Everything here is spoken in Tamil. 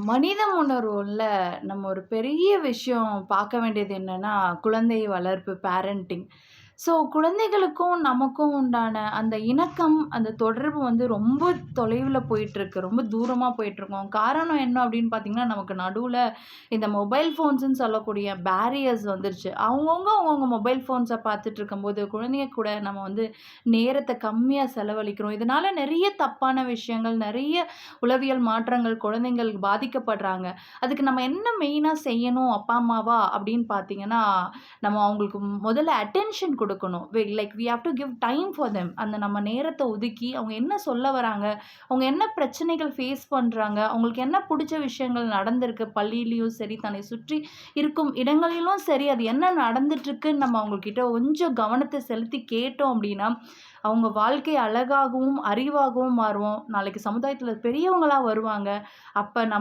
மனித உணர்வுல நம்ம ஒரு பெரிய விஷயம் பார்க்க வேண்டியது என்னன்னா, குழந்தை வளர்ப்பு பேரண்டிங். ஸோ குழந்தைகளுக்கும் நமக்கும் உண்டான அந்த இணக்கம், அந்த தொடர்பு வந்து ரொம்ப தொலைவில போயிட்டுருக்கு. ரொம்ப தூரமா போயிட்டுருக்கோம். காரணம் என்ன அப்படின்னு பார்த்தீங்கன்னா, நமக்கு நடுவுல இந்த மொபைல் ஃபோன்ஸ்ன்னு சொல்லக்கூடிய பேரியர்ஸ் வந்துருச்சு. அவங்கவங்க மொபைல் ஃபோன்ஸ பார்த்துட்டு இருக்கும்போது, குழந்தைங்க கூட நம்ம வந்து நேரத்த கம்மியா செலவழிக்கிறோம். இதனால நெறைய தப்பான விஷயங்கள், நெறைய உளவியல் மாற்றங்கள் குழந்தைகள் பாதிக்கப்படுறாங்க. அதுக்கு நம்ம என்ன மெயினா செய்யணும் அப்பா, அம்மாவா அப்படின்னு பார்த்தீங்கன்னா, நம்ம அவங்களுக்கு முதல்ல அட்டென்ஷன் குடுக்கணும். Like we have to give time for them. அந்த நம்ம நேரத்த ஒதுக்கி, அவங்க என்ன சொல்ல வராங்க? அவங்க என்ன பிரச்சனைகள் ஃபேஸ் பண்றாங்க? அவங்களுக்கு என்ன புடிச்ச விஷயங்கள் நடந்திருக்கு? பள்ளியிலயும் சரி, தன்னை சுற்றி இருக்கும் இடங்களிலும் சரி, அது என்ன நடந்துட்டுருக்குன்னு நம்ம அவங்ககிட்ட கொஞ்சம் கவனத்த செலுத்தி கேட்டோம் அப்படின்னா, அவங்க வாழ்க்கை அழகாகவும், அறிவாகவும் மாறும். நாளைக்கு சமுதாயத்தில பெரியவங்களா வருவாங்க. அப்ப நம்ம